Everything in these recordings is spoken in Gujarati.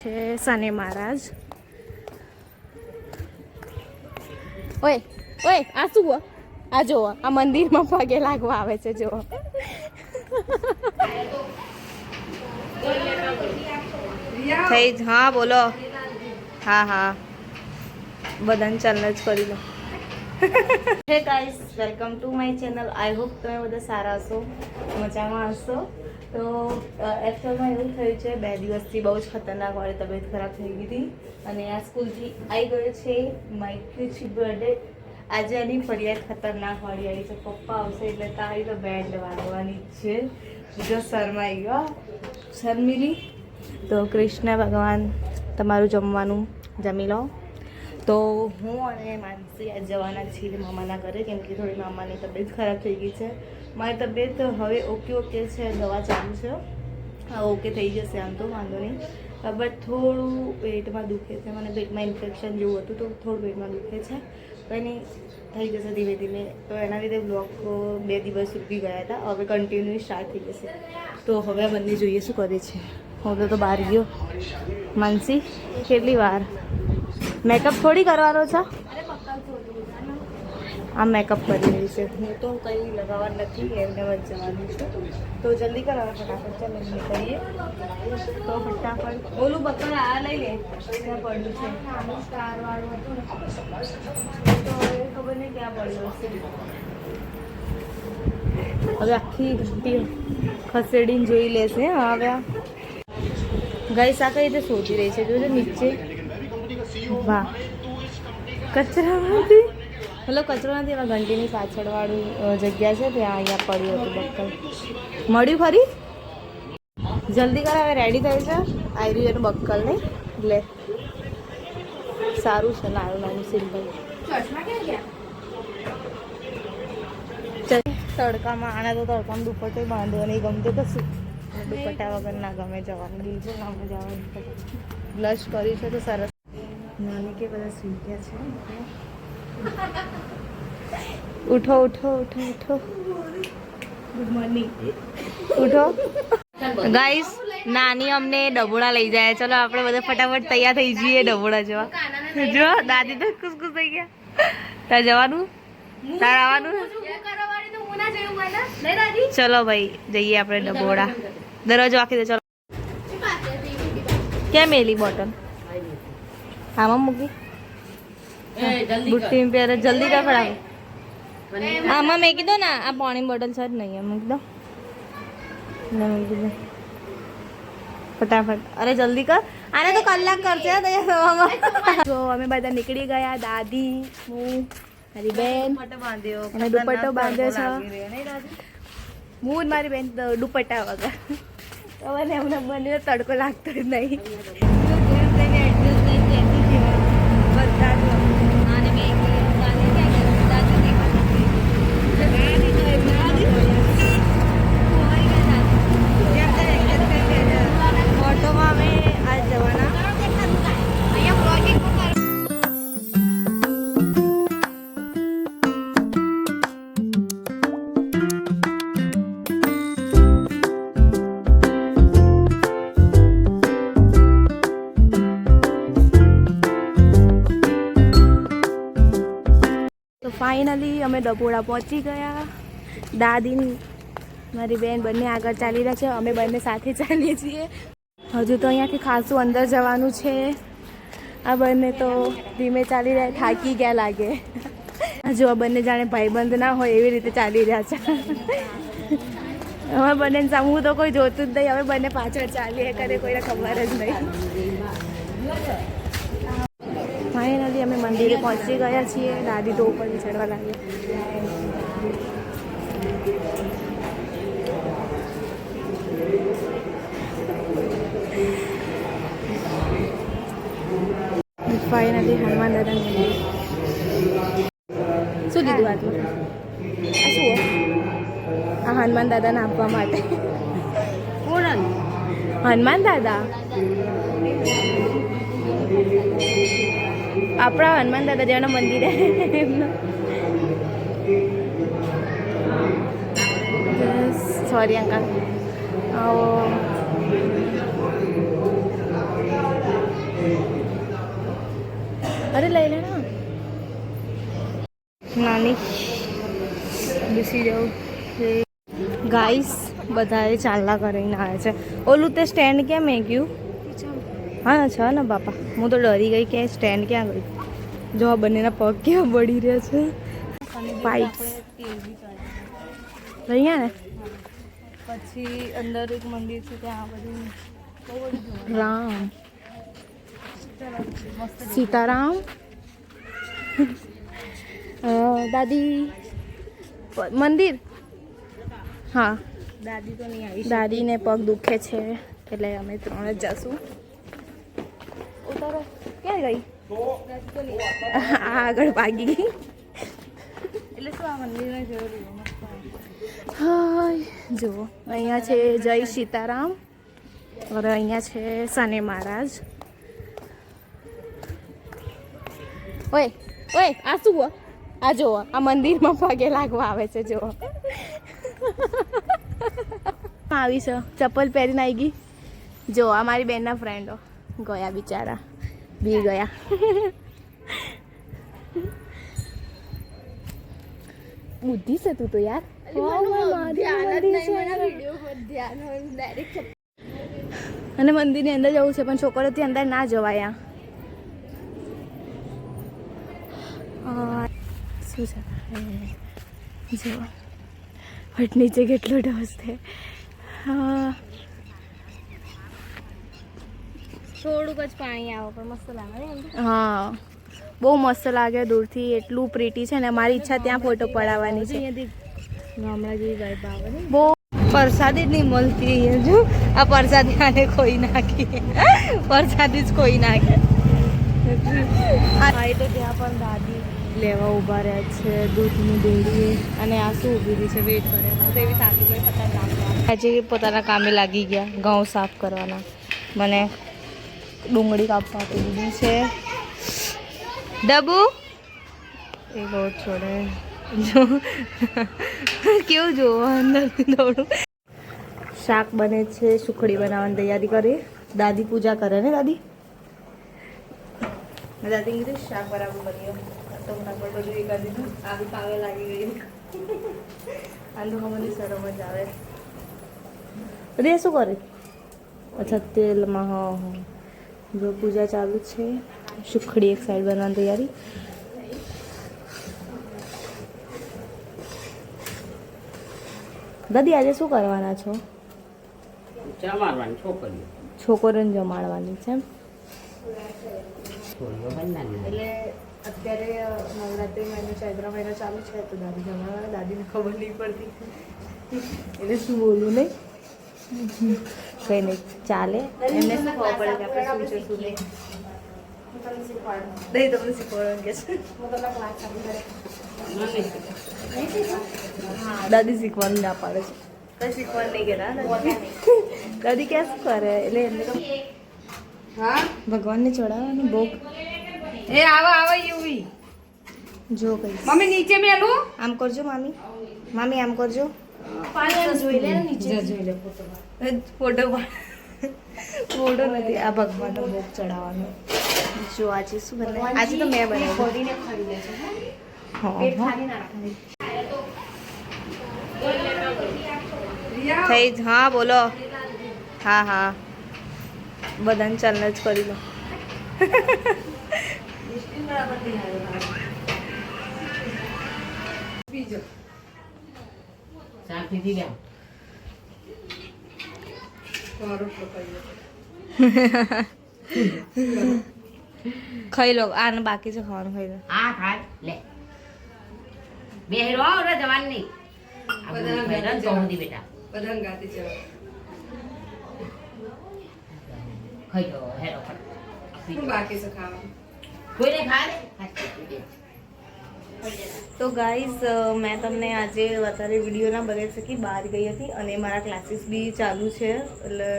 છે શનિ મહારાજ. ઓય ઓય આ શું આ જુઓ આ મંદિરમાં પગે લાગવા આવે છે જુઓ. થઈ હા બોલો. હા હા બધાને ચાલ જ કરી લો. Hey guys welcome to my channel. I hope તમે બધા સારા હશો, મજામાં હશો. તો એકચ્યુઅલમાં એવું થયું છે 2 દિવસથી બહુ જ ખતરનાક વાળી તબિયત ખરાબ થઈ ગઈ હતી અને આ સ્કૂલથી આવી ગયો છે માય ક્યુચી બર્થડે. આજે એની ફરિયાદ ખતરનાક વાળી આવી છે. પપ્પા આવશે એટલે તારી તો બેન્ડ વાગવાની છે. જો શરમાઈ ગયો શર્મિલી. તો કૃષ્ણ ભગવાન તમારું જમવાનું જમી લો. તો હું અને માનસી આજ જવાના છીએ મામાના ઘરે, કેમ કે થોડી મામાની તબિયત ખરાબ થઈ ગઈ છે. મારી તબિયત હવે ઓકે છે, દવા ચાલુ છે, ઓકે થઈ જશે આમ તો વાંધો નહીં. બટ થોડું પેટમાં દુખે છે, મને પેટમાં ઇન્ફેક્શન જેવું હતું તો થોડું પેટમાં દુખે છે. કંઈ નહીં થઈ જશે ધીમે ધીમે. તો એના લીધે બ્લોગ 2 દિવસ રૂકી ગયા હતા, હવે કન્ટિન્યુ સ્ટાર્ટ થઈ જશે. તો હવે આ બંને જોઈએ શું કરે છે. હું તો બહાર ગયો. માનસી કેટલી વાર મેકઅપ થોડી કરવાનો છે. આ મેકઅપ કરી રહી છે. હું તો કંઈ લગાવવા નથી, એમને જ જવાનું છે. તો જલ્દી કરાવો ફટાફટ. ચાલો નીકળીએ. તો ફટાફટ ઓલું બક્કર આ લઈ લે ત્યાં પડ્યું છે સ્ટારવાળું હતું ને, તો હવે ખબર નહીં ક્યાં પડ્યું હશે. હવે આખી ઘંટી ખસેડીને જોઈ લેશે. હવે ગાઈસ આ કઈ રીતે શોધી રહી છે જોજો નીચે. વાહ કચરામાંથી મતલબ કચરો નથી, એમાં ઘંટીની પાછળવાળું જગ્યા છે ત્યાં અહીંયા પડ્યું હતું બક્કલ. મળ્યું ખરી? જલ્દી કર, હવે રેડી થાય છે. આવી રહ્યું એનું બક્કલ નહીં એટલે સારું છે. નાનું નાનું સિમ્પલ તડકામાં. આના તો તડકામાં દુપટ્ટો બાંધવો નહીં ગમતો કશું. દુપટ્ટા વગર ના ગમે જવાનું, બિલકુલ ના જવાનું. બ્લશ કર્યું છે તો સરસ. નાની કે બધા સુઈ ગયા છે. ઉઠો ઉઠો ઉઠો ઉઠો. Good morning. ઉઠો ગાઈસ. નાની અમને ડબોડા લઈ જાય. ચલો આપણે બધા ફટાફટ તૈયાર થઈ જઈએ ડબોડા જવા. જો દાદી તો ખુશ ખુશ થઈ ગયા. તાર જવાનું? તાર આવવાનું? ચલો ભાઈ જઈએ આપણે ડબોડા. દરવાજો વાંકી દે. ચલો ક્યાં મેલી બોટલ? આમાં મૂકી બુટ્ટી પહેરે. જલ્દી કર ફટાફટ. આમાં મેં કીધું ને આ પાણી બોટલ છે જ નહીં, મૂકી દો. મૂકી દો ફટાફટ. અરે જલ્દી કર, આને તો કલાક કરશે તૈયાર થવામાં. જો અમે બધા નીકળી ગયા. દાદી, હું, મારી બેન અને દુપટ્ટો બાંધ્યો છે. હું ને મારી બેન દુપટ્ટા વગર. તો એમને બંને તડકો લાગતો જ નહીં. ઓટોમાં અમે આજ જવાના. તો ફાઇનલી અમે ડબોડા પહોંચી ગયા. દાદી મારી બેન બંને આગળ ચાલી રહ્યા છે, અમે બંને સાથે ચાલીએ છીએ. હજુ તો અહીંયાથી ખાસું અંદર જવાનું છે. આ બંને તો ધીમે ચાલી રહ્યા, થાકી ગયા લાગે. હજુ આ બંને જાણે ભાઈબંધ ના હોય એવી રીતે ચાલી રહ્યા છે. હવે બંને સામું તો કોઈ જોતું જ નહીં. હવે બંને પાછળ ચાલીએ કરે, કોઈને ખબર જ નહીં. ફાઇનલી અમે મંદિરે પહોંચી ગયા છીએ. દાદી તો ઉપર ચડવા લાગી. ફાઇનલી હનુમાન દાદાનું મંદિર. શું લીધું હાથમાં? આ શું? આ હનુમાન દાદાને આપવા માટે. હનુમાન દાદા આપણા હનુમાન દાદા જેવાનું મંદિર એમનું. Sorry uncle. આવો નહીં બેસી જાઉં ગાઈસ બધાએ ચાલલા કરીને આવે છે ઓલું તે સ્ટેન્ડ ક્યાં મેં ગયું હા છે ને બાપા હું તો ડરી ગઈ કે સ્ટેન્ડ ક્યાં ગઈ જો આ બંનેના પગ ક્યાં બળી રહ્યા છે પાઇપ્સ અહીંયા ને પછી અંદર એક મંદિર છે ત્યાં બધું રામ સીતારામ દાદી મંદિર હા દાદી તો નહીં આવી દાદીને પગ દુખે છે એટલે અમે 3 જ જશું ઉતારો ક્યાં ગઈ આગળ ભાગી ગઈ એટલે શું આ મંદિરને જોયું હાય જુઓ અહીંયા છે જય સીતારામ અને અહીંયા છે શનિ મહારાજ ઓય ઓય આ શું આ જુઓ આ મંદિરમાં પગે લાગવા આવે છે જુઓ આવી છે ચપ્પલ પહેરીને આવી ગઈ જો આ મારી બેનના ફ્રેન્ડો ગયા બિચારા બી ગયા બુદ્ધિ છે તું તો યાર અને મંદિરની અંદર જવું છે પણ છોકરીઓથી અંદર ના જવાય શું છે જો હટ નીચે કેટલો ઢોસ છે થોડુંક જ પાણી આવે પણ મસ્ત લાગે હા બહુ મસ્ત લાગે દૂરથી એટલું પ્રીટી છે ને મારી ઈચ્છા ત્યાં ફોટો પડાવવાની છે ગામડા જેવી વાઇબ આવે બહુ પ્રસાદી જ નહીં મળતી અહીંયા જો આ પ્રસાદી આને ખોઈ નાખી પ્રસાદી જ ખોઈ નાખી આ તો ત્યાં પણ દાદી લેવા ઊભા રહ્યા છે દૂધની ડેરી અને આ શું ઊભી રહી છે વેઇટ કરે તો એવી થાકી ગઈ આજે પોતાના કામે લાગી ગયા ઘઉં સાફ કરવાના મને ડુંગળી કાપવા આપી દીધી છે ડબ્બુ એ લોટ છોડે જો કેવું જોવો અંદરથી દોડું શાક બને છે સુખડી બનાવવાની તૈયારી કરી દાદી પૂજા કરે ને દાદી દાદી કીધું શાક બરાબર બન્યું તો ફટાફટ બધું એ કરી દીધું આદુ કામે લાગી ગઈ આંધો ખાવાની શરમ જ આવે રે શું કરે અચ્છા તેલમાં હા હા જો પૂજા ચાલુ છે સુખડી એક સાઈડ બનાવવાની તૈયારી દાદી આજે શું કરવાના છો છોકરીઓને જમાડવાની છે એટલે અત્યારે નવરાત્રિ મહિનો ચૈત્ર મહિનો ચાલુ છે તો દાદી જમાડવાના દાદીને ખબર નહીં પડતી એટલે શું બોલું નહીં કંઈ નહીં ચાલે એમને શું ખબર પડે કે આપણે શું છે શું નહીં તમને શીખવાડવાનું કે છે દાદી શીખવાનું ના પાડે છે કઈ શીખવાનું નહીં કહેતા દાદી ક્યાં શું કરે એટલે એમને તો હા ભગવાનને ચડાવવાનું ભોગ એ આવો આવો યુવી જો કઈ મમ્મી નીચે મેલું આમ કરજો મામી મામી આમ કરજો જોઈ લે નીચે જોઈ લે ફોટો ફોટો નથી આ ભગવાનનો ભોગ ચડાવવાનો જો આજે શું બનાવ્યું આજે તો મેં બનાવ્યું થઈ હા બોલો હા હા બધાને ચાલને જ કરી લો ખાઈ લો આને બાકી છે ખાવાનું ખાઈ લો આ ખાય લે બેહરો ઓરે જવાન નહીં બધા બેરન જોહદી બેટા બધા ગાતી છે ખાઈ લો હેરો પણ બાકી છે ખાવાનું કોઈને ખાય તો ગાઈઝ મેં તમને આજે વધારે વિડીયો ના બતાવી શકી બહાર ગઈ હતી અને મારા ક્લાસીસ બી ચાલુ છે એટલે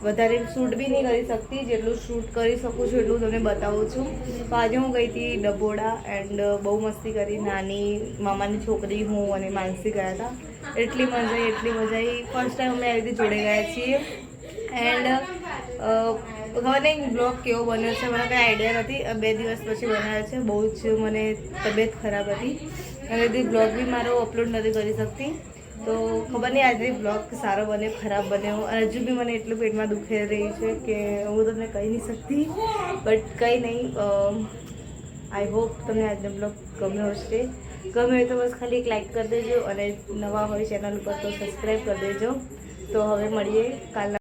વધારે શૂટ બી નહીં કરી શકતી જેટલું શૂટ કરી શકું છું એટલું તમને બતાવું છું તો આજે હું ગઈ હતી ડબોડા એન્ડ બહુ મસ્તી કરી નાની મામાની છોકરી હું અને માનસી ગયા હતા એટલી મજા આવી ફર્સ્ટ ટાઈમ અમે આવી રીતે જોડે ગયા છીએ એન્ડ ખબર નહીં બ્લોગ કેવો બન્યો છે મને કંઈ આઈડિયા નથી 2 દિવસ પછી બનાવ્યો છે બહુ જ મને તબિયત ખરાબ હતી અને હજી બ્લોગ બી મારો અપલોડ નથી કરી શકતી. તો ખબર નહીં આજે બ્લોગ સારો બને ખરાબ બને. અને હજુ બી મને એટલું પેટમાં દુખી રહી છે કે હું તમને કહી નહીં શકતી. બટ કંઈ નહીં, આઈ હોપ તમને આજનો બ્લોગ ગમ્યો હશે. ગમે હોય તો બસ ખાલી એક લાઇક કરી દેજો અને નવા હોય ચેનલ ઉપર તો સબસ્ક્રાઈબ કરી દેજો. તો હવે મળીએ કાલના